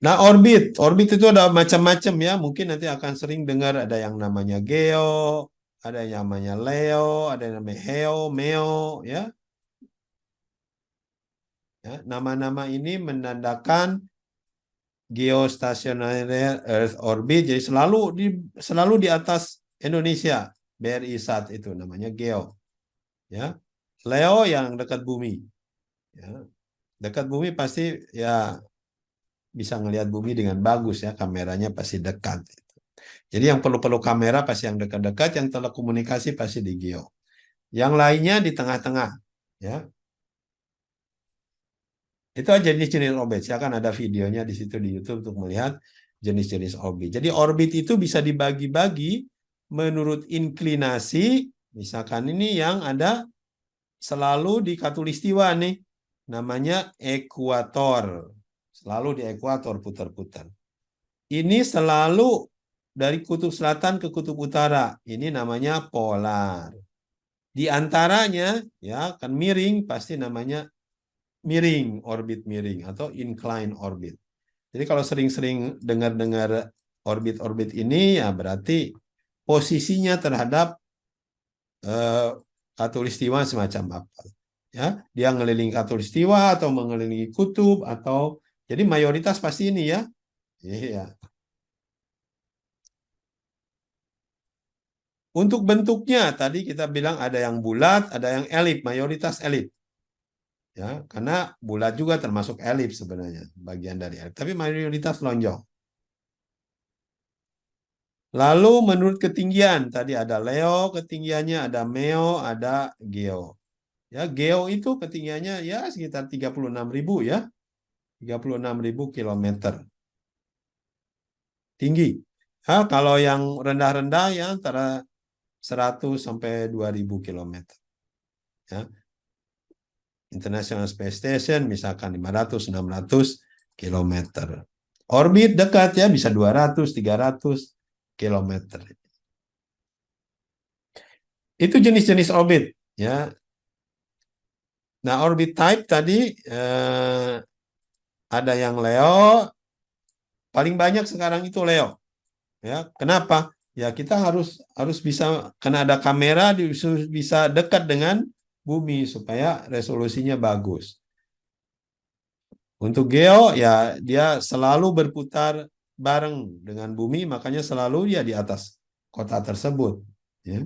Nah, orbit itu ada macam-macam ya. Mungkin nanti akan sering dengar ada yang namanya Geo, ada yang namanya Leo, ada yang namanya Heo, Meo, ya. Ya, nama-nama ini menandakan geostationary Earth orbit. Jadi selalu di atas Indonesia. BRI saat itu namanya Geo, ya. Leo yang dekat bumi, ya. Dekat bumi pasti ya bisa ngelihat bumi dengan bagus ya, kameranya pasti dekat. Jadi yang perlu kamera pasti yang dekat-dekat, yang telekomunikasi pasti di Geo. Yang lainnya di tengah-tengah, ya. Itu aja jenis-jenis orbit. Silakan ada videonya di situ di YouTube untuk melihat jenis-jenis orbit. Jadi orbit itu bisa dibagi-bagi menurut inklinasi. Misalkan ini yang ada selalu di khatulistiwa nih, namanya ekuator. Selalu di ekuator putar-putar. Ini selalu dari kutub selatan ke kutub utara. Ini namanya polar. Di antaranya ya kan miring, pasti namanya miring, orbit miring atau incline orbit. Jadi kalau sering-sering dengar-dengar orbit-orbit ini ya berarti posisinya terhadap eh, khatulistiwa semacam apa. Ya, dia ngelilingi khatulistiwa atau mengelilingi kutub atau jadi mayoritas pasti ini ya. Iya. Untuk bentuknya tadi kita bilang ada yang bulat, ada yang elip, mayoritas elip. Ya, karena bulat juga termasuk elip sebenarnya, bagian dari elip, tapi mayoritas lonjong. Lalu menurut ketinggian, tadi ada Leo ketinggiannya, ada Meo, ada Geo. Ya, Geo itu ketinggiannya ya sekitar 36.000 ya, 36.000 kilometer tinggi. Ya, kalau yang rendah-rendah ya antara 100 sampai 2.000 kilometer. Ya. International Space Station misalkan 500-600 kilometer. Orbit dekat ya bisa 200-300 kilometer. Itu jenis-jenis orbit ya. Nah, orbit type tadi ada yang Leo, paling banyak sekarang itu Leo. Ya, kenapa? Ya kita harus bisa karena ada kamera bisa dekat dengan bumi supaya resolusinya bagus. Untuk Geo ya dia selalu berputar bareng dengan bumi, makanya selalu dia di atas kota tersebut. Ya.